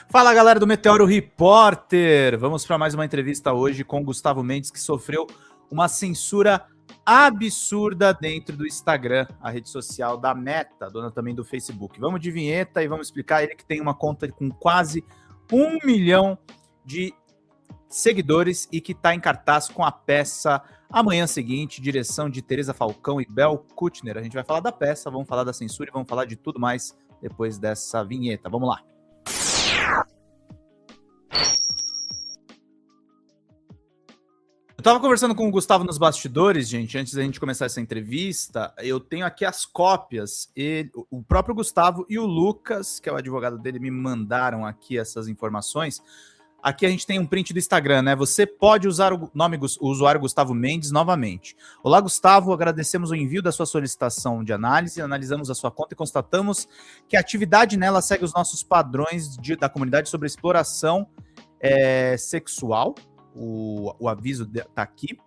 Fala, galera do Meteoro Repórter! Vamos para mais uma entrevista hoje com o Gustavo Mendes, que sofreu uma censura absurda dentro do Instagram, a rede social da Meta, dona também do Facebook. Vamos de vinheta e vamos explicar. Ele que tem uma conta com quase 1 milhão de seguidores e que está em cartaz com a peça Amanhã Seguinte, direção de Teresa Falcão e Bel Kutner. A gente vai falar da peça, vamos falar da censura e vamos falar de tudo mais depois dessa vinheta. Vamos lá. Eu tava conversando com o Gustavo nos bastidores, gente, antes da gente começar essa entrevista. Eu tenho aqui as cópias. O próprio Gustavo e o Lucas, que é o advogado dele, me mandaram aqui essas informações. Aqui a gente tem um print do Instagram, né? Você pode usar o usuário Gustavo Mendes novamente. Olá, Gustavo, agradecemos o envio da sua solicitação de análise, analisamos a sua conta e constatamos que a atividade nela segue os nossos padrões da comunidade sobre exploração sexual. O aviso está aqui.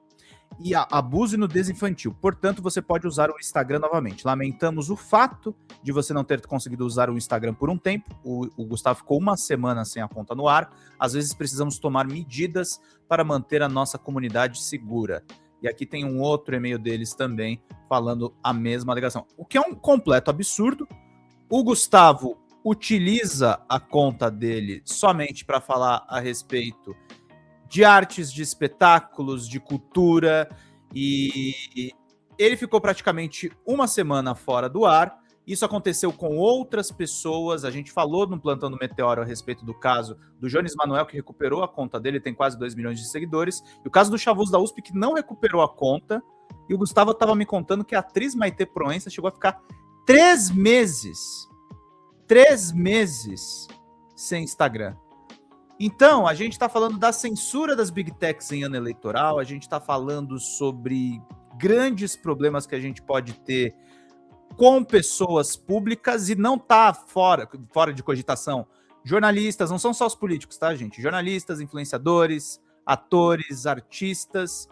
E abuso e nudez infantil. Portanto, você pode usar o Instagram novamente. Lamentamos o fato de você não ter conseguido usar o Instagram por um tempo. O Gustavo ficou uma semana sem a conta no ar. Às vezes precisamos tomar medidas para manter a nossa comunidade segura. E aqui tem um outro e-mail deles também falando a mesma alegação. O que é um completo absurdo. O Gustavo utiliza a conta dele somente para falar a respeito de artes, de espetáculos, de cultura, e ele ficou praticamente uma semana fora do ar. Isso aconteceu com outras pessoas. A gente falou no Plantão do Meteoro a respeito do caso do Jones Manuel, que recuperou a conta dele, tem quase 2 milhões de seguidores, e o caso do Chavuz da USP, que não recuperou a conta, e o Gustavo estava me contando que a atriz Maitê Proença chegou a ficar 3 meses sem Instagram. Então, a gente está falando da censura das Big Techs em ano eleitoral, a gente está falando sobre grandes problemas que a gente pode ter com pessoas públicas e não tá fora de cogitação. Jornalistas, não são só os políticos, tá, gente? Jornalistas, influenciadores, atores, artistas.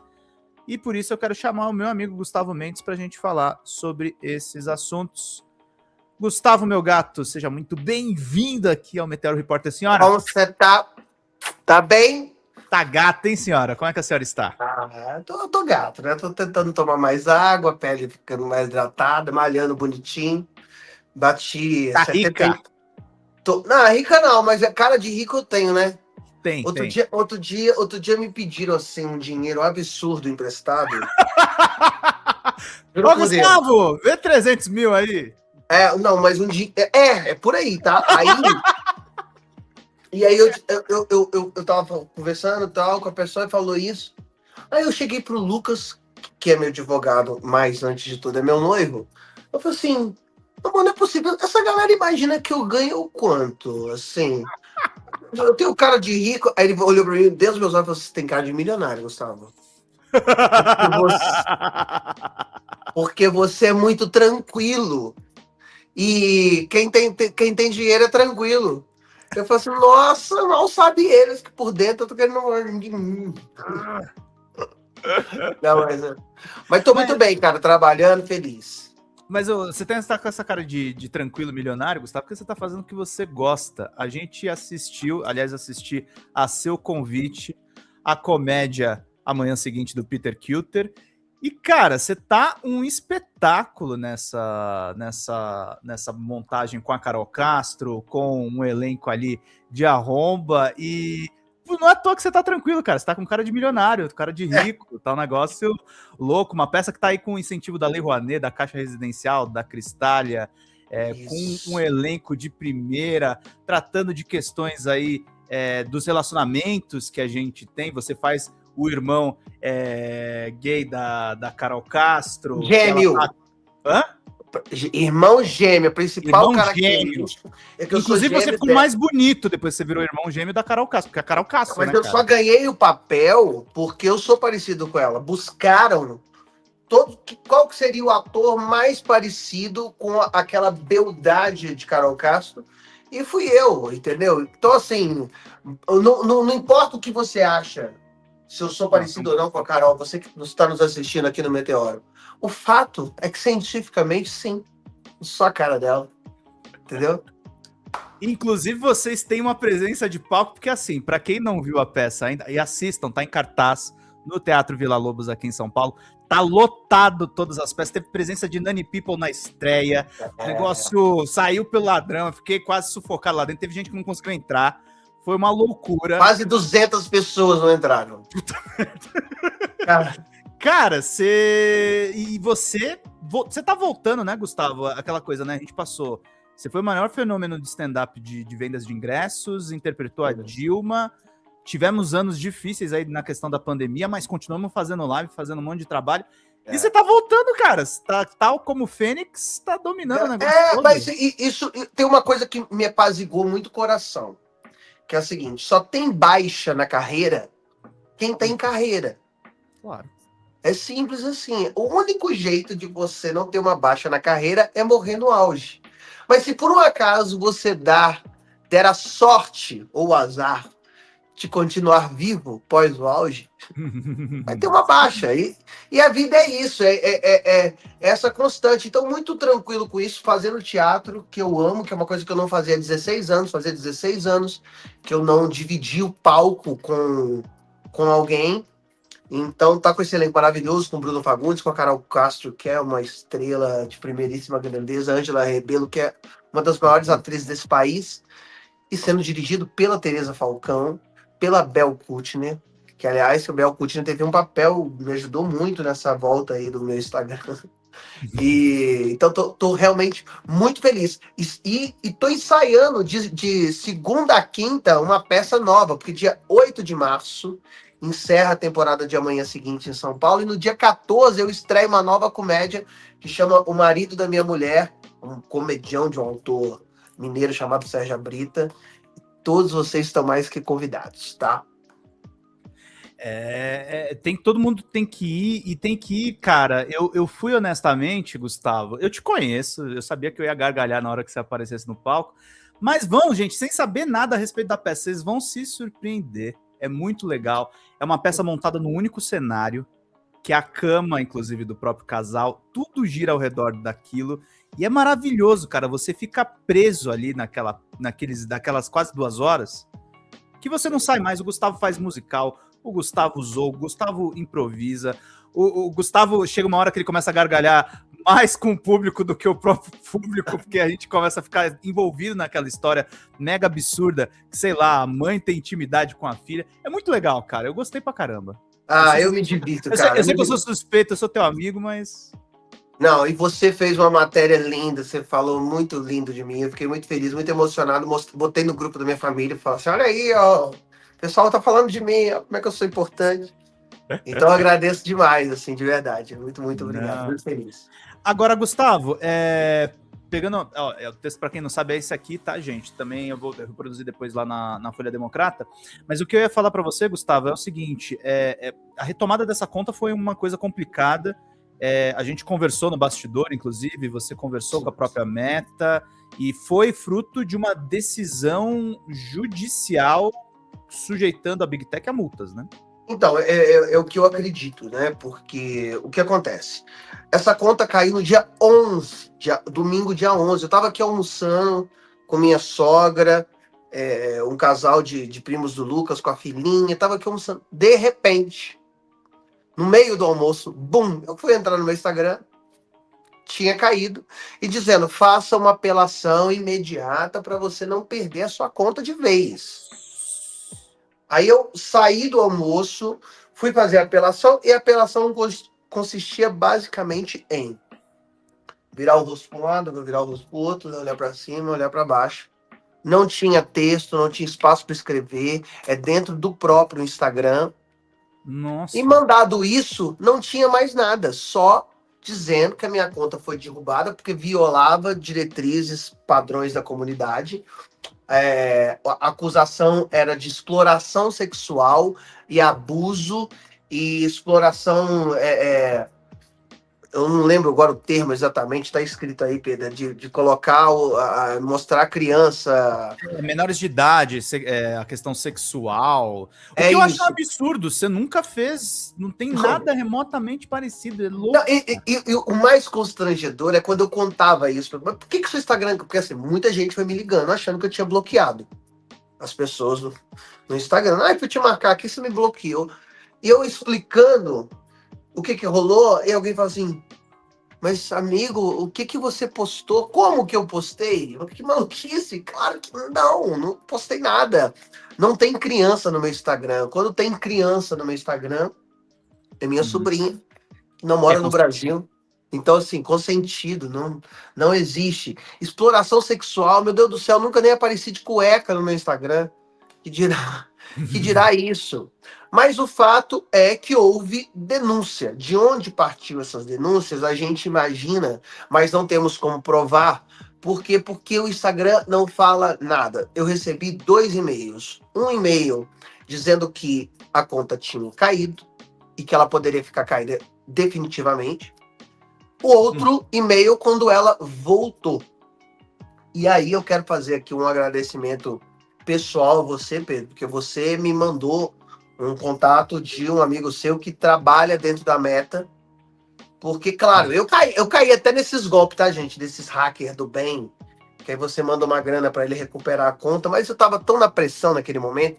E por isso eu quero chamar o meu amigo Gustavo Mendes para a gente falar sobre esses assuntos. Gustavo, meu gato, seja muito bem-vindo aqui ao Meteoro Repórter, senhora. Como você tá? Tá bem? Tá gata, hein, senhora? Como é que a senhora está? Tô gato, né? Tô tentando tomar mais água, a pele ficando mais hidratada, malhando bonitinho. Bati Tá 70. rica? Não, rica não, mas é cara de rico eu tenho, né? Tem. Outro dia me pediram assim um dinheiro absurdo emprestado. Ô, Gustavo, vê 300 mil aí. Não, mas um dia. É por aí, tá? E aí eu tava conversando tal com a pessoa e falou isso. Aí eu cheguei pro Lucas, que é meu advogado, mas antes de tudo é meu noivo. Eu falei assim, não é possível. Essa galera imagina que eu ganho quanto? Assim, eu tenho cara de rico. Aí ele olhou pra mim, Deus meus olhos, e falou, você tem cara de milionário, Gustavo. Porque você é muito tranquilo. E quem tem dinheiro é tranquilo. Eu falo assim, nossa, mal sabe eles que por dentro eu tô querendo... Não, mas tô muito bem, cara, trabalhando, feliz. Mas você tá com essa cara de tranquilo milionário, Gustavo, porque você tá fazendo o que você gosta. A gente assisti a seu convite, a comédia Amanhã Seguinte do Peter Kilter. E, cara, você tá um espetáculo nessa montagem com a Carol Castro, com um elenco ali de arromba, e não é à toa que você tá tranquilo, cara. Você tá com cara de milionário, cara de rico, tá um negócio louco. Uma peça que tá aí com o incentivo da Lei Rouanet, da Caixa Residencial, da Cristália, com um elenco de primeira, tratando de questões aí dos relacionamentos que a gente tem. Você faz o irmão gay da Carol Castro. Gêmeo. Hã? Irmão gêmeo, a principal característica. É que inclusive você ficou mais bonito depois que você virou irmão gêmeo da Carol Castro, porque a Carol Castro, mas né, eu cara? só ganhei o papel porque eu sou parecido com ela. Buscaram qual que seria o ator mais parecido com aquela beldade de Carol Castro, e fui eu, entendeu? Então, assim, não importa o que você acha, se eu sou parecido ou não com a Carol, você que está nos assistindo aqui no Meteoro. O fato é que, cientificamente, sim, só a cara dela, entendeu? Inclusive, vocês têm uma presença de palco, porque assim, para quem não viu a peça ainda, e assistam, tá em cartaz no Teatro Vila Lobos aqui em São Paulo, tá lotado todas as peças, teve presença de Nani People na estreia, o negócio saiu pelo ladrão, eu fiquei quase sufocado lá dentro, teve gente que não conseguiu entrar, foi uma loucura. Quase 200 pessoas não entraram. Cara, você tá voltando, né, Gustavo? Aquela coisa, né? A gente passou. Você foi o maior fenômeno de stand-up de vendas de ingressos, interpretou a Dilma. Tivemos anos difíceis aí na questão da pandemia, mas continuamos fazendo live, fazendo um monte de trabalho. E você tá voltando, cara. Tá, tal como o Fênix, tá dominando o negócio todo. Mas isso tem uma coisa que me apaziguou muito o coração. Que é o seguinte, só tem baixa na carreira quem tem carreira. Claro. É simples assim. O único jeito de você não ter uma baixa na carreira é morrer no auge. Mas se por um acaso você der a sorte ou azar de continuar vivo pós o auge, vai ter uma baixa. E a vida é isso, é essa constante. Então, muito tranquilo com isso, fazendo teatro, que eu amo, que é uma coisa que eu não fazia há 16 anos, fazia 16 anos que eu não dividi o palco com alguém. Então, tá com esse elenco maravilhoso, com o Bruno Fagundes, com a Carol Castro, que é uma estrela de primeiríssima grandeza, Ângela Rebelo, que é uma das maiores atrizes desse país, e sendo dirigido pela Teresa Falcão, pela Bel Kutner, que, aliás, a Bel Kutner teve um papel, me ajudou muito nessa volta aí do meu Instagram. Então, tô realmente muito feliz. E tô ensaiando de segunda a quinta uma peça nova, porque dia 8 de março encerra a temporada de Amanhã Seguinte em São Paulo, e no dia 14 eu estreio uma nova comédia que chama O Marido da Minha Mulher, um comedião de um autor mineiro chamado Sérgio Brita. Todos vocês estão mais que convidados, tá? Todo mundo tem que ir, e tem que ir, cara. Eu fui honestamente, Gustavo, eu te conheço, eu sabia que eu ia gargalhar na hora que você aparecesse no palco, mas vão, gente, sem saber nada a respeito da peça, vocês vão se surpreender. É muito legal. É uma peça montada num único cenário, que é a cama, inclusive, do próprio casal. Tudo gira ao redor daquilo. E é maravilhoso, cara. Você fica preso ali daquelas quase 2 horas, que você não sai mais. O Gustavo faz musical, o Gustavo zoa, o Gustavo improvisa. O Gustavo, chega uma hora que ele começa a gargalhar mais com o público do que o próprio público, porque a gente começa a ficar envolvido naquela história mega absurda, que, sei lá, a mãe tem intimidade com a filha. É muito legal, cara. Eu gostei pra caramba. Eu me divirto, cara. Eu sei que eu sou suspeito, eu sou teu amigo, mas... Não, e você fez uma matéria linda, você falou muito lindo de mim, eu fiquei muito feliz, muito emocionado, botei no grupo da minha família e falei assim, olha aí, ó, o pessoal tá falando de mim, ó, como é que eu sou importante. Então eu agradeço demais, assim, de verdade. Muito, muito obrigado, Não. muito feliz. Agora, Gustavo, pegando, ó, o texto, para quem não sabe, é esse aqui, tá, gente? Também eu vou reproduzir depois lá na Folha Democrata. Mas o que eu ia falar para você, Gustavo, é o seguinte: a retomada dessa conta foi uma coisa complicada. A gente conversou no bastidor, inclusive, você conversou com a própria Meta, e foi fruto de uma decisão judicial sujeitando a Big Tech a multas, né? Então, é o que eu acredito, né? Porque o que acontece? Essa conta caiu no dia 11, domingo, dia 11. Eu tava aqui almoçando com minha sogra, um casal de primos do Lucas com a filhinha. Tava aqui almoçando. De repente, no meio do almoço, bum! Eu fui entrar no meu Instagram, tinha caído, e dizendo: faça uma apelação imediata para você não perder a sua conta de vez. Aí eu saí do almoço, fui fazer a apelação, e a apelação consistia basicamente em virar o rosto para um lado, virar o rosto para o outro, olhar para cima, olhar para baixo. Não tinha texto, não tinha espaço para escrever, é dentro do próprio Instagram. Nossa. E mandado isso, não tinha mais nada, só dizendo que a minha conta foi derrubada porque violava diretrizes, padrões da comunidade. A acusação era de exploração sexual e abuso e exploração eu não lembro agora o termo exatamente, está escrito aí, Pedro, de colocar, mostrar a criança. Menores de idade, a questão sexual. O É que eu acho um isso. absurdo, você nunca fez, não tem Não, nada remotamente parecido, é não, louco. e o mais constrangedor é quando eu contava isso. Mas por que o seu Instagram. Porque assim, muita gente foi me ligando achando que eu tinha bloqueado as pessoas no Instagram. Ah, fui te marcar aqui, você me bloqueou. E eu explicando o que rolou, e alguém fala assim. Mas, amigo, o que que você postou? Como que eu postei? Que maluquice! Claro que não postei nada. Não tem criança no meu Instagram. Quando tem criança no meu Instagram, é minha Uhum. sobrinha, que não É mora no consentido. Brasil. Então, assim, consentido, não existe. Exploração sexual, meu Deus do céu, nunca nem apareci de cueca no meu Instagram. Que dirá, que dirá isso. Mas o fato é que houve denúncia. De onde partiu essas denúncias, a gente imagina, mas não temos como provar. Por quê? Porque o Instagram não fala nada. Eu recebi 2 e-mails. Um e-mail dizendo que a conta tinha caído e que ela poderia ficar caída definitivamente. O outro e-mail quando ela voltou. E aí eu quero fazer aqui um agradecimento pessoal a você, Pedro, porque você me mandou um contato de um amigo seu que trabalha dentro da Meta. Porque, claro, eu caí até nesses golpes, tá, gente? Desses hackers do bem, que aí você manda uma grana para ele recuperar a conta, mas eu tava tão na pressão naquele momento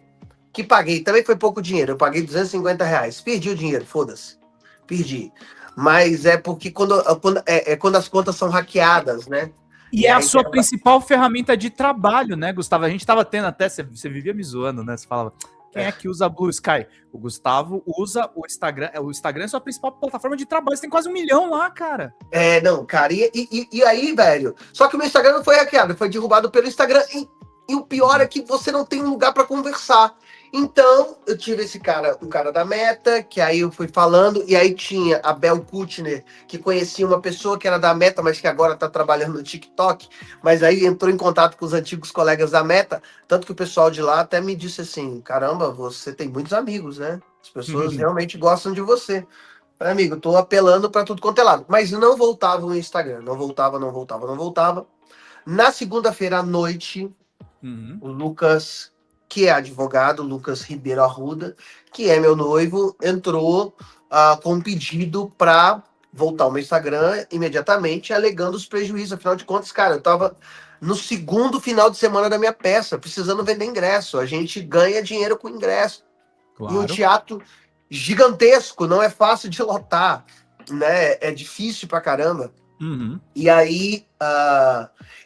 que paguei. Também foi pouco dinheiro, eu paguei R$ 250. Perdi o dinheiro, foda-se. Perdi. Mas é porque quando as contas são hackeadas, né? E E é a aí sua principal ferramenta de trabalho, né, Gustavo? A gente tava tendo até, você vivia me zoando, né? Você falava, quem é que usa Blue Sky? O Gustavo usa o Instagram. O Instagram é a sua principal plataforma de trabalho. Você tem quase 1 milhão lá, cara. Não, cara, e aí, velho? Só que o meu Instagram não foi hackeado, foi derrubado pelo Instagram. E o pior é que você não tem um lugar para conversar. Então, eu tive esse cara, um cara da Meta, que aí eu fui falando, e aí tinha a Bel Kutner, que conhecia uma pessoa que era da Meta, mas que agora tá trabalhando no TikTok, mas aí entrou em contato com os antigos colegas da Meta, tanto que o pessoal de lá até me disse assim: caramba, você tem muitos amigos, né? As pessoas realmente gostam de você. Amigo, tô apelando para tudo quanto é lado. Mas não voltava o Instagram. Não voltava, não voltava, não voltava. Na segunda-feira à noite, Uhum. o Lucas, que é advogado, Lucas Ribeiro Arruda, que é meu noivo, entrou com um pedido para voltar ao meu Instagram imediatamente, alegando os prejuízos. Afinal de contas, cara, eu tava no segundo final de semana da minha peça, precisando vender ingresso. A gente ganha dinheiro com ingresso. E um Claro. teatro gigantesco, não é fácil de lotar, né? É difícil pra caramba. Uhum. E aí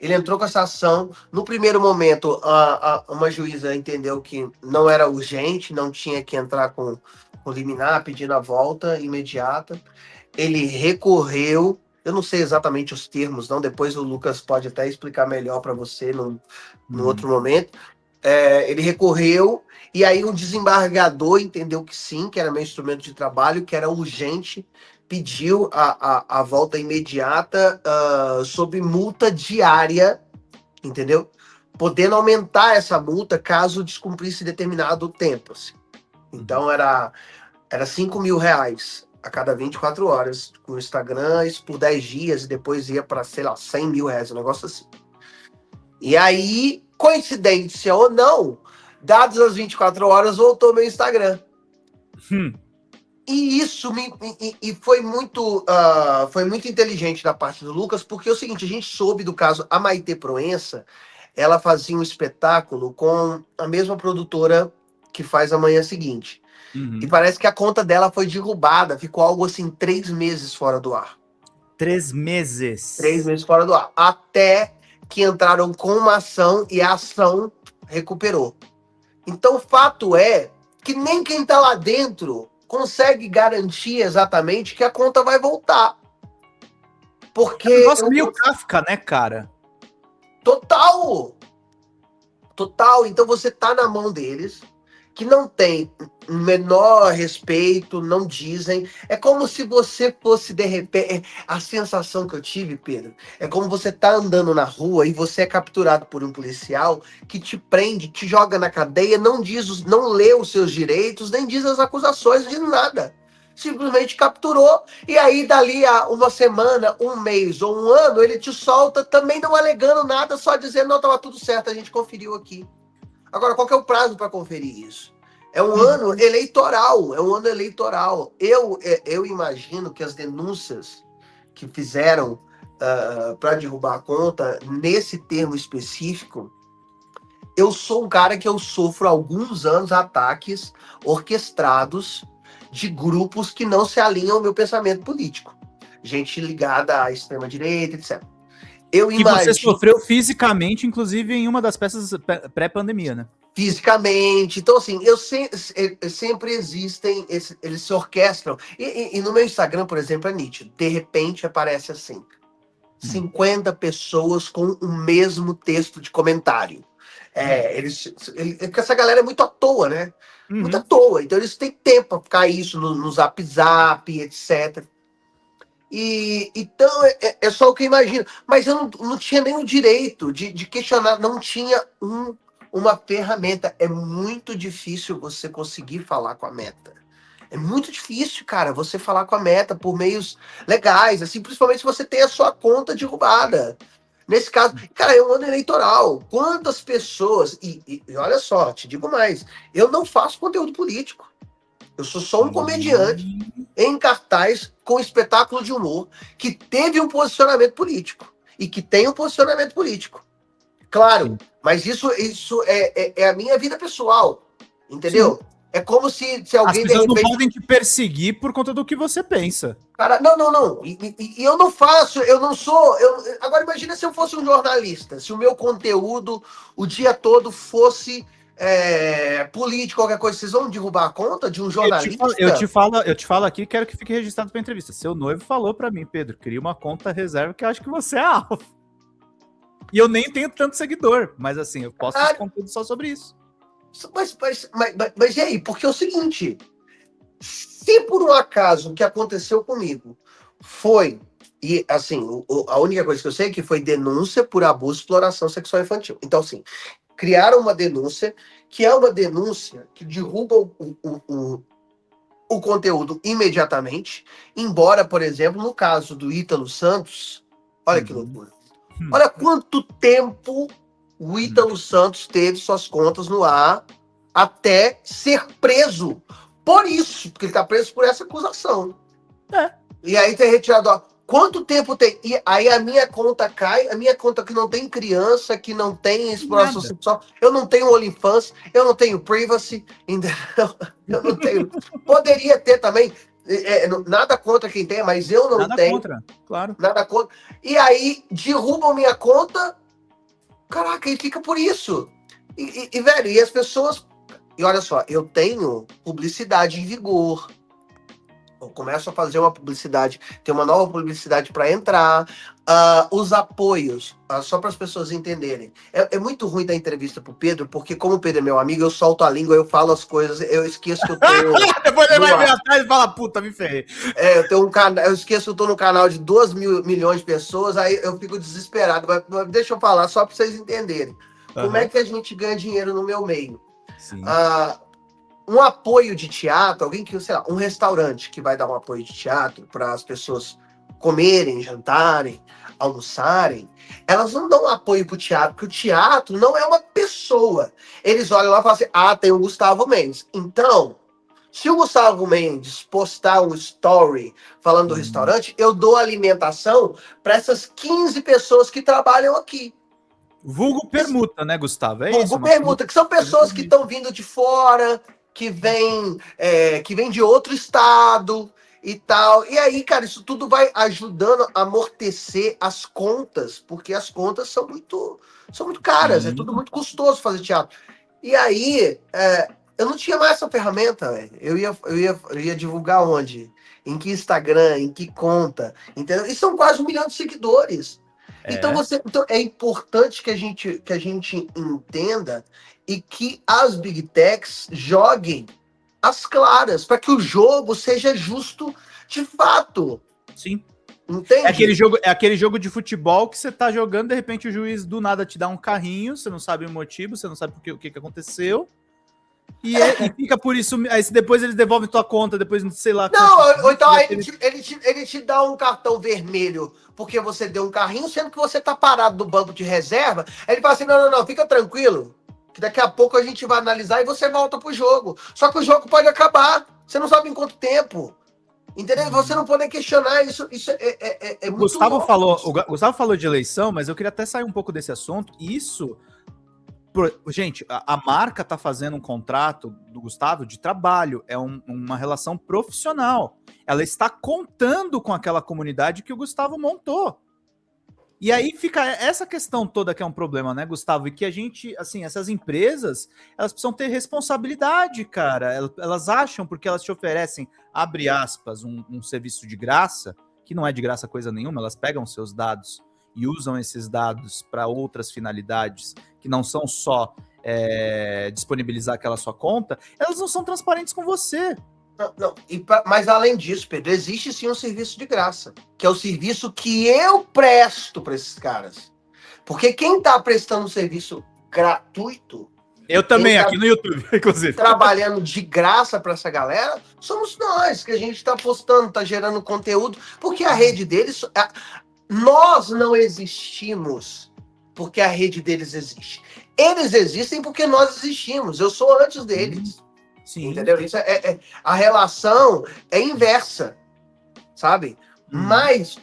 ele entrou com essa ação. No primeiro momento, uma juíza entendeu que não era urgente, não tinha que entrar com liminar, pedindo a volta imediata. Ele recorreu. Eu não sei exatamente os termos, não. Depois o Lucas pode até explicar melhor para você no Uhum. outro momento. Ele recorreu e aí o desembargador entendeu que sim, que era meu instrumento de trabalho, que era urgente, pediu a volta imediata sob multa diária, entendeu? Podendo aumentar essa multa caso descumprisse determinado tempo. Assim. Uhum. Então era R$ 5.000 a cada 24 horas com o Instagram, isso por 10 dias e depois ia para, sei lá, R$ 100.000, um negócio assim. E aí, coincidência ou não, dados as 24 horas, voltou meu Instagram. Hum. E isso foi muito inteligente da parte do Lucas, porque é o seguinte, a gente soube do caso a Maitê Proença, ela fazia um espetáculo com a mesma produtora que faz a Manhã Seguinte. E Uhum. parece que a conta dela foi derrubada, ficou algo assim, 3 meses fora do ar. 3 Três meses. meses fora do ar. Até que entraram com uma ação e a ação recuperou. Então, o fato é que nem quem está lá dentro consegue garantir exatamente que a conta vai voltar. É um Porque negócio meio Kafka, né, cara? total, total. Então você tá na mão deles, que não tem menor respeito, não dizem. É como se você fosse, de repente. A sensação que eu tive, Pedro, é como você tá andando na rua e você é capturado por um policial que te prende, te joga na cadeia, não lê os seus direitos, nem diz as acusações de nada. simplesmente capturou, e aí dali a uma semana, um mês ou um ano, ele te solta também não alegando nada, só dizendo, não, tava tudo certo, a gente conferiu aqui. Agora, qual que é o prazo para conferir isso? É um ano eleitoral, é um ano eleitoral. Eu imagino que as denúncias que fizeram para derrubar a conta, nesse termo específico, eu sou um cara que eu sofro há alguns anos ataques orquestrados de grupos que não se alinham ao meu pensamento político. Gente ligada à extrema-direita, etc. Eu Que você imagino sofreu fisicamente, inclusive em uma das peças pré-pandemia, né? fisicamente. Então, assim, eu sempre existem, eles se orquestram. E no meu Instagram, por exemplo, é nítido. De repente aparece assim: 50 pessoas com o mesmo texto de comentário. Porque essa galera é muito à toa, né? Muito à toa. Então eles têm tempo para ficar isso no Zap Zap, etc. Então é só o que eu imagino. Mas eu não tinha nem o direito de questionar, não tinha uma ferramenta. É muito difícil você conseguir falar com a Meta. É muito difícil, cara, você falar com a Meta por meios legais, assim, principalmente se você tem a sua conta derrubada. Nesse caso, cara, é um ano eleitoral. Quantas pessoas. E olha só, te digo mais: eu não faço conteúdo político. Eu sou só um comediante em cartaz com espetáculo de humor que teve um posicionamento político e que tem um posicionamento político. Claro, Sim. mas isso é a minha vida pessoal, entendeu? Sim. É como se As alguém de pessoas não repente. podem te perseguir por conta do que você pensa. Cara, não. E eu não faço, eu não sou. Agora imagina se eu fosse um jornalista, se o meu conteúdo o dia todo fosse político, qualquer coisa. Vocês vão derrubar a conta de um jornalista? Eu te falo aqui, quero que fique registrado para entrevista. Seu noivo falou para mim, Pedro, cria uma conta reserva que eu acho que você é alvo. E eu nem tenho tanto seguidor, mas assim, eu posto os conteúdos só sobre isso. Mas e aí? Porque é o seguinte: se por um acaso o que aconteceu comigo foi, e assim, a única coisa que eu sei é que foi denúncia por abuso e exploração sexual infantil. Então, assim, criaram uma denúncia, que é uma denúncia que derruba o conteúdo imediatamente, embora, por exemplo, no caso do Ítalo Santos, olha que loucura. Olha quanto tempo o Ítalo Santos teve suas contas no ar até ser preso por isso, porque ele está preso por essa acusação. E aí tem retirado, ó, quanto tempo tem? E aí a minha conta cai, a minha conta que não tem criança, que não tem exploração sexual, eu não tenho OnlyFans, eu não tenho privacy, entendeu? Eu não tenho. Poderia ter também, nada contra quem tem, mas eu não tenho. Nada contra, claro. Nada contra. E aí derrubam minha conta, caraca, e fica por isso. Velho, e as pessoas. E olha só, eu tenho publicidade em vigor. Eu começo a fazer uma publicidade, tem uma nova publicidade para entrar. Os apoios, só para as pessoas entenderem. É muito ruim dar entrevista pro Pedro, porque como o Pedro é meu amigo, eu solto a língua, eu falo as coisas, eu esqueço que eu tô. Depois ele vai ver atrás e fala, puta, me ferrei. Eu tenho eu esqueço que eu tô no canal de 2 milhões de pessoas, aí eu fico desesperado. Mas deixa eu falar, só para vocês entenderem. Como é que a gente ganha dinheiro no meu meio? Sim. Um apoio de teatro, alguém que, sei lá, um restaurante que vai dar um apoio de teatro para as pessoas comerem, jantarem, almoçarem, elas não dão apoio pro teatro, porque o teatro não é uma pessoa. Eles olham lá e falam assim, tem o Gustavo Mendes. Então, se o Gustavo Mendes postar um story falando do restaurante, eu dou alimentação para essas 15 pessoas que trabalham aqui. Vulgo permuta, né, Gustavo? É Vulgo isso. permuta, que são pessoas que estão vindo de fora, que vem de outro estado e tal. E aí, cara, isso tudo vai ajudando a amortecer as contas, porque as contas são muito caras, é tudo muito custoso fazer teatro. E aí, eu não tinha mais essa ferramenta, velho. Eu ia divulgar onde? Em que Instagram, em que conta, entendeu? E são quase 1 milhão de seguidores. Então, então é importante que a gente entenda e que as Big Techs joguem as claras, para que o jogo seja justo de fato. Sim. Entende? É aquele jogo de futebol que você tá jogando, de repente o juiz do nada te dá um carrinho, você não sabe o motivo, você não sabe o que aconteceu. E fica por isso, aí depois eles devolvem tua conta, depois sei lá. Não, ou então aí ele te dá um cartão vermelho porque você deu um carrinho, sendo que você tá parado no banco de reserva. Aí ele fala assim: não, fica tranquilo, que daqui a pouco a gente vai analisar e você volta pro jogo. Só que o jogo pode acabar, você não sabe em quanto tempo. Entendeu? Você não pode questionar isso. Isso é muito Gustavo louco. o Gustavo falou de eleição, mas eu queria até sair um pouco desse assunto. Isso. Gente, a marca tá fazendo um contrato do Gustavo de trabalho, é uma relação profissional. Ela está contando com aquela comunidade que o Gustavo montou. E aí fica essa questão toda que é um problema, né, Gustavo? E que a gente, assim, essas empresas, elas precisam ter responsabilidade, cara. Elas acham, porque elas te oferecem, abre aspas, um serviço de graça, que não é de graça coisa nenhuma, elas pegam seus dados e usam esses dados para outras finalidades, que não são só disponibilizar aquela sua conta, elas não são transparentes com você. Não. Mas além disso, Pedro, existe sim um serviço de graça, que é o serviço que eu presto para esses caras. Porque quem está prestando um serviço gratuito... Eu também, aqui no YouTube, inclusive. Trabalhando de graça para essa galera, somos nós, que a gente está postando, está gerando conteúdo, porque a rede deles... Nós não existimos porque a rede deles existe. Eles existem porque nós existimos. Eu sou antes deles. Sim. Entendeu? Isso a relação é inversa, sabe? Mas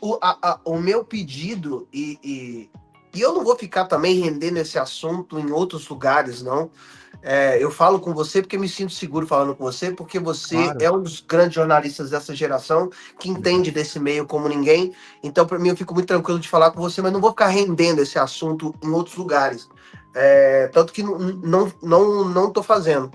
o meu pedido, e eu não vou ficar também rendendo esse assunto em outros lugares, não. Eu falo com você porque me sinto seguro falando com você, porque você é um dos grandes jornalistas dessa geração que entende desse meio como ninguém. Então, para mim, eu fico muito tranquilo de falar com você, mas não vou ficar rendendo esse assunto em outros lugares. Tanto que não tô fazendo.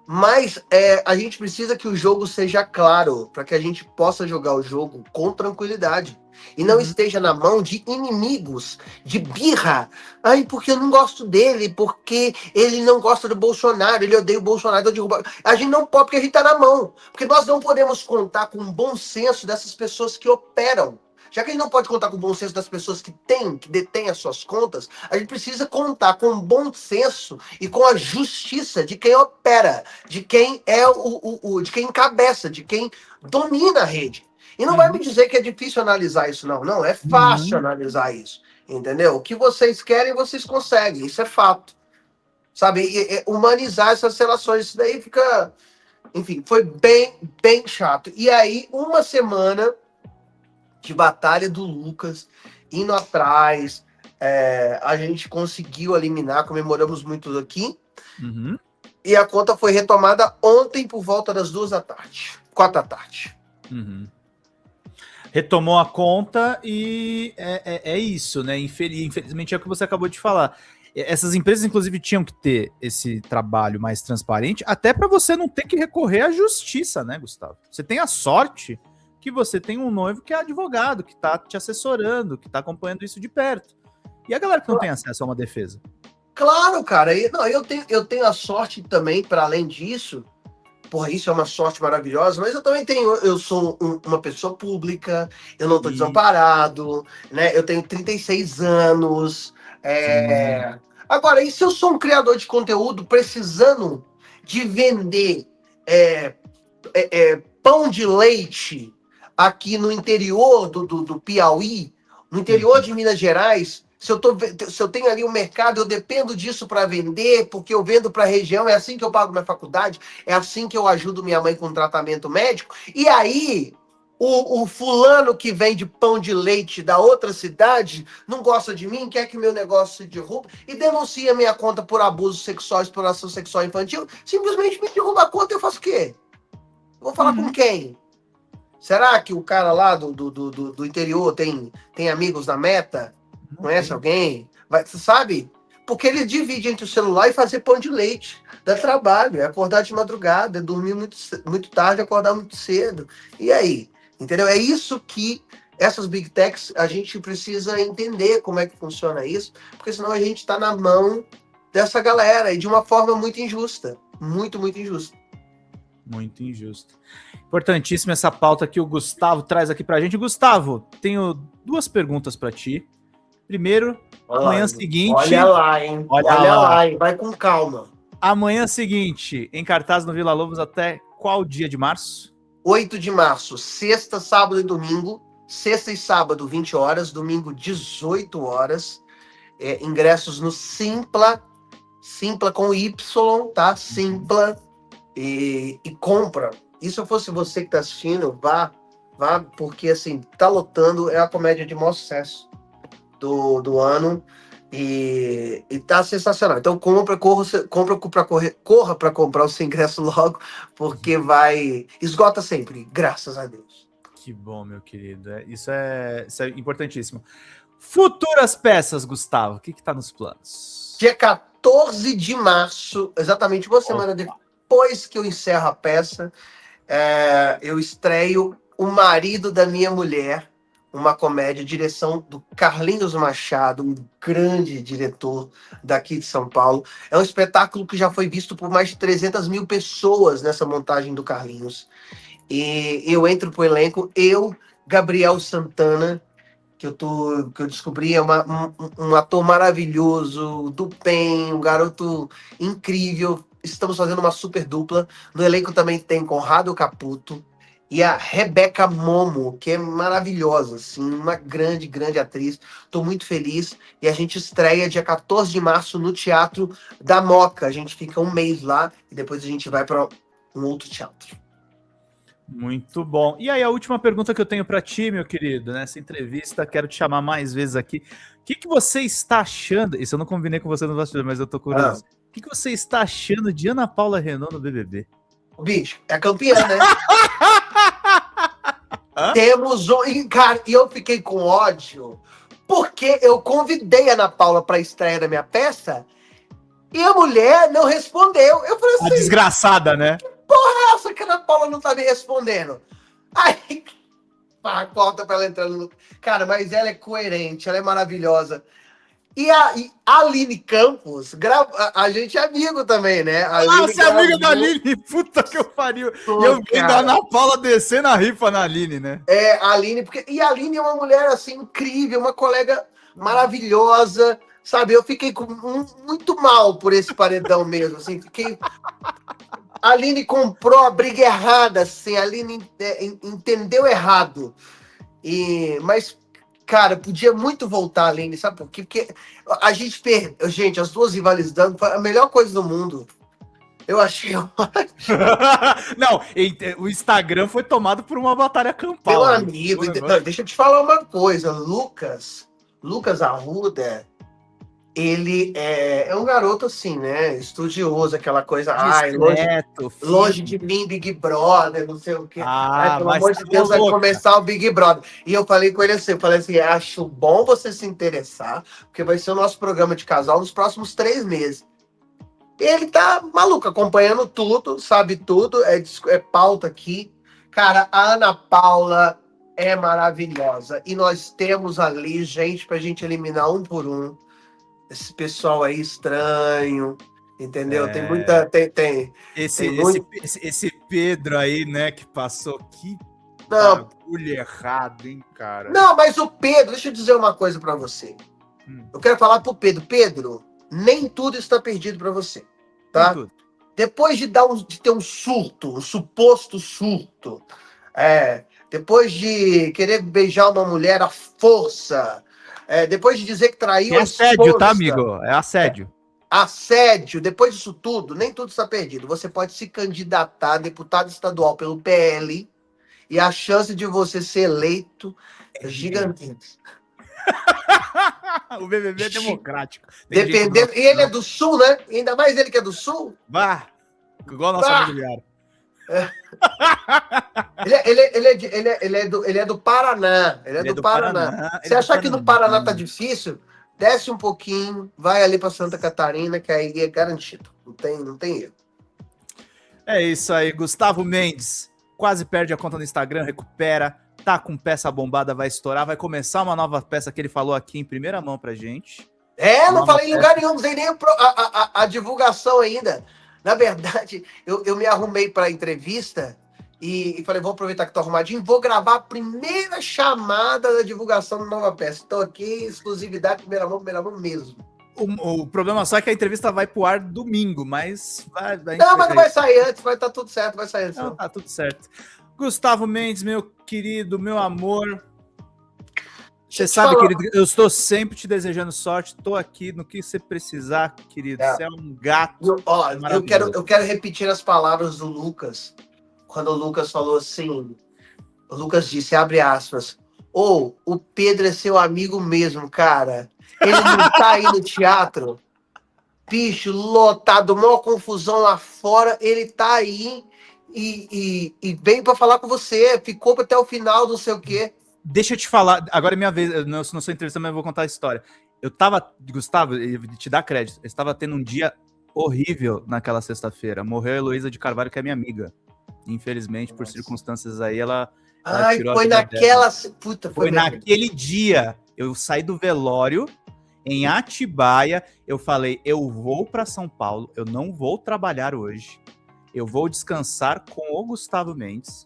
Mas a gente precisa que o jogo seja claro, para que a gente possa jogar o jogo com tranquilidade. E não esteja na mão de inimigos, de birra. Ai, porque eu não gosto dele, porque ele não gosta do Bolsonaro, ele odeia o Bolsonaro, então eu digo, a gente não pode, porque a gente tá na mão. Porque nós não podemos contar com o bom senso dessas pessoas que operam. Já que a gente não pode contar com o bom senso das pessoas que detêm as suas contas, a gente precisa contar com o bom senso e com a justiça de quem opera, de quem é de quem encabeça, de quem domina a rede. E não vai me dizer que é difícil analisar isso, não. Não, é fácil analisar isso. Entendeu? O que vocês querem, vocês conseguem. Isso é fato. Sabe? E humanizar essas relações, isso daí fica... Enfim, foi bem chato. E aí, uma semana de batalha do Lucas, indo atrás, a gente conseguiu eliminar, comemoramos muito aqui, e a conta foi retomada ontem por volta das 4 da tarde. Retomou a conta e é isso, né? Infelizmente é o que você acabou de falar. Essas empresas, inclusive, tinham que ter esse trabalho mais transparente, até para você não ter que recorrer à justiça, né, Gustavo? Você tem a sorte que você tem um noivo que é advogado, que tá te assessorando, que tá acompanhando isso de perto. E a galera que não tem acesso a uma defesa? Claro, cara. Eu tenho a sorte também, para além disso, porra, isso é uma sorte maravilhosa, mas eu sou uma pessoa pública, eu não tô desamparado, né? Eu tenho 36 anos. Agora, e se eu sou um criador de conteúdo precisando de vender pão de leite aqui no interior do Piauí, no interior de Minas Gerais, se eu tenho ali um mercado, eu dependo disso para vender, porque eu vendo para a região, é assim que eu pago minha faculdade, é assim que eu ajudo minha mãe com tratamento médico, e aí o fulano que vende pão de leite da outra cidade não gosta de mim, quer que meu negócio se derrube e denuncia minha conta por abuso sexual, exploração sexual infantil, simplesmente me derruba a conta, eu faço o quê? Eu vou falar com quem? Será que o cara lá do interior tem amigos na Meta? Conhece alguém? Sabe? Porque ele divide entre o celular e fazer pão de leite. Dá trabalho, é acordar de madrugada, é dormir muito tarde, acordar muito cedo. E aí? Entendeu? É isso que essas big techs, a gente precisa entender como é que funciona isso, porque senão a gente está na mão dessa galera e de uma forma muito injusta. Muito, muito injusta. Muito injusto. Importantíssima essa pauta que o Gustavo traz aqui pra gente. Gustavo, tenho 2 perguntas para ti. Primeiro, manhã seguinte... Olha lá, hein? Olha lá, hein? Vai com calma. Amanhã seguinte, em cartaz no Vila Lobos até qual dia de março? 8 de março, sexta, sábado e domingo. Sexta e sábado, 20 horas. Domingo, 18 horas. Ingressos no Simpla. Simpla com Y, tá? Simpla. E compra. E se eu fosse você que tá assistindo, vá, porque assim, tá lotando, é a comédia de maior sucesso do ano e tá sensacional. Então corra para comprar o seu ingresso logo, porque esgota sempre, graças a Deus. Que bom, meu querido. Isso é importantíssimo. Futuras peças, Gustavo. O que tá nos planos? Dia 14 de março, exatamente uma semana depois que eu encerro a peça, eu estreio O Marido da Minha Mulher, uma comédia, direção do Carlinhos Machado, um grande diretor daqui de São Paulo. É um espetáculo que já foi visto por mais de 300 mil pessoas nessa montagem do Carlinhos. E eu entro pro elenco, Gabriel Santana, que eu descobri, é um ator maravilhoso, do bem, um garoto incrível. Estamos fazendo uma super dupla. No elenco também tem Conrado Caputo e a Rebeca Momo, que é maravilhosa, assim, uma grande, grande atriz. Estou muito feliz. E a gente estreia dia 14 de março no Teatro da Moca. A gente fica um mês lá e depois a gente vai para um outro teatro. Muito bom. E aí, a última pergunta que eu tenho para ti, meu querido, nessa entrevista, quero te chamar mais vezes aqui. O que você está achando? Isso eu não combinei com você no bastidor, mas eu tô curioso. O que você está achando de Ana Paula Renault no BBB? Bicho, é campeã, né? Temos um. Cara, e eu fiquei com ódio, porque eu convidei a Ana Paula para a estreia da minha peça e a mulher não respondeu. Eu falei assim: a desgraçada, né? Nossa, que a Ana Paula não tá me respondendo. Aí, corta pra ela entrando no. Cara, mas ela é coerente, ela é maravilhosa. E a Aline Campos, a gente é amigo também, né? Você é amiga da Aline? Puta que eu pariu. E eu vendo a Ana Paula descendo a rifa na Aline, né? A Aline, e a Aline é uma mulher assim incrível, uma colega maravilhosa, sabe? Eu fiquei muito mal por esse paredão mesmo, assim, fiquei. A Aline comprou a briga errada, assim, a Aline entendeu errado. Mas, cara, podia muito voltar a Aline, sabe por quê? Porque a gente perdeu, gente, as duas rivalizando, foi a melhor coisa do mundo. Eu achei ótimo. Não, o Instagram foi tomado por uma batalha campal. Meu amigo, deixa eu te falar uma coisa. Lucas Arruda, ele é um garoto assim, né? Estudioso, aquela coisa. Discreto, longe de mim, Big Brother, não sei o quê. Pelo amor de tá Deus, vai começar o Big Brother. E eu falei com ele assim, acho bom você se interessar, porque vai ser o nosso programa de casal nos próximos 3 meses. E ele tá maluco, acompanhando tudo, sabe tudo, é pauta aqui. Cara, a Ana Paula é maravilhosa. E nós temos ali gente pra gente eliminar um por um. Esse pessoal aí estranho, entendeu? Tem muita. Esse Pedro aí, né, que passou, que bagulho errado, hein, cara? Não, mas o Pedro, deixa eu dizer uma coisa pra você. Eu quero falar pro Pedro. Pedro, nem tudo está perdido pra você, tá? Depois de ter um surto, um suposto surto, depois de querer beijar uma mulher à força, depois de dizer que traiu a esposa... assédio, tá, amigo? É assédio. Assédio, depois disso tudo, nem tudo está perdido. Você pode se candidatar a deputado estadual pelo PL e a chance de você ser eleito é gigantesca. O BBB é democrático. Dependendo. E ele é do Sul, né? Ainda mais ele que é do Sul. Bah! Igual nosso amigo Liaro. Ele é do Paraná. Ele é do Paraná. Você achar que no Paraná tá difícil? Desce um pouquinho, vai ali para Santa Catarina, que aí é garantido. Não tem erro. É isso aí. Gustavo Mendes quase perde a conta no Instagram, recupera. Tá com peça bombada, vai estourar. Vai começar uma nova peça que ele falou aqui em primeira mão pra gente. Não falei em lugar nenhum, não sei nem a divulgação ainda. Na verdade, eu me arrumei para a entrevista e falei, vou aproveitar que tô arrumadinho, vou gravar a primeira chamada da divulgação da nova peça. Estou aqui, exclusividade, primeira mão mesmo. O problema só é que a entrevista vai pro ar domingo, mas Não, mas não vai sair antes, vai estar tudo certo, vai sair antes. Não, tá tudo certo. Gustavo Mendes, meu querido, meu amor. Você sabe, querido, eu estou sempre te desejando sorte. Estou aqui no que você precisar, querido. Você é um gato. Eu quero repetir as palavras do Lucas. Quando o Lucas falou assim, o Lucas disse, abre aspas, o Pedro é seu amigo mesmo, cara. Ele não tá aí no teatro. Bicho, lotado, maior confusão lá fora. Ele tá aí e veio para falar com você. Ficou até o final, não sei o quê. Deixa eu te falar, agora é minha vez, eu não sou entrevista, mas eu vou contar a história. Eu tava, Gustavo, te dar crédito, eu estava tendo um dia horrível naquela sexta-feira. Morreu a Heloísa de Carvalho, que é minha amiga. Infelizmente, por circunstâncias aí, ela tirou foi a vida naquela... dela. Puta, foi naquele dia. Eu saí do velório em Atibaia, eu falei, eu vou para São Paulo, eu não vou trabalhar hoje. Eu vou descansar com o Gustavo Mendes,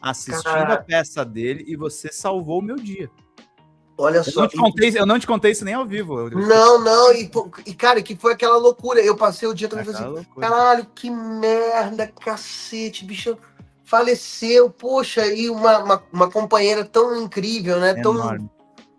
assistindo a peça dele, e você salvou o meu dia. Olha só. Eu não te contei isso nem ao vivo. Não, e cara, que foi aquela loucura. Eu passei o dia também assim, caralho, que merda, cacete, bicho faleceu, poxa, e uma companheira tão incrível, né? Enorme. Tão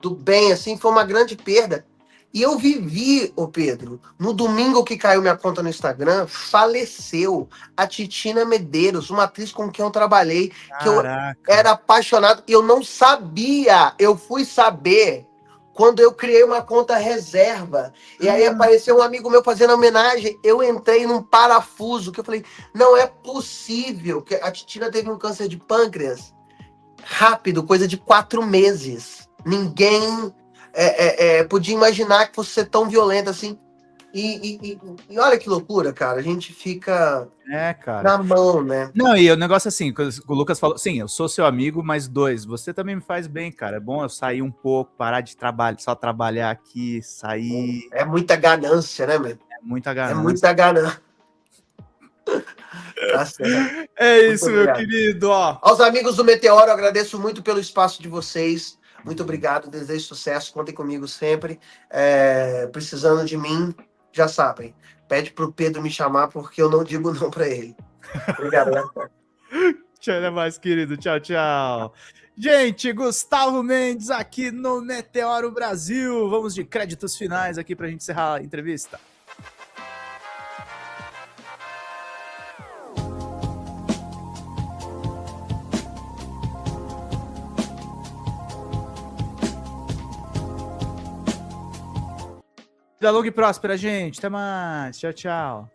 do bem, assim, foi uma grande perda. E eu vivi, ô Pedro, no domingo que caiu minha conta no Instagram, faleceu a Titina Medeiros, uma atriz com quem eu trabalhei, que eu era apaixonado, e eu não sabia, eu fui saber quando eu criei uma conta reserva, e aí apareceu um amigo meu fazendo homenagem, eu entrei num parafuso, que eu falei, não é possível, que a Titina teve um câncer de pâncreas, rápido, coisa de 4 meses, ninguém... podia imaginar que fosse ser tão violenta assim. E olha que loucura, cara. A gente fica na mão, né? Não, e o negócio assim, o Lucas falou, sim, eu sou seu amigo, mas 2, você também me faz bem, cara. É bom eu sair um pouco, parar de só trabalhar aqui, sair. É muita ganância, né, meu? É muita ganância. É muita ganância. Tá certo. É isso, meu querido. Aos amigos do Meteoro, eu agradeço muito pelo espaço de vocês. Muito obrigado, desejo sucesso, contem comigo sempre. Precisando de mim, já sabem. Pede pro Pedro me chamar, porque eu não digo não pra ele. Obrigado, né? Tchau, mais, querido. Tchau, tchau. Gente, Gustavo Mendes aqui no Meteoro Brasil. Vamos de créditos finais aqui pra gente encerrar a entrevista. Vida longa e próspera, gente. Até mais. Tchau, tchau.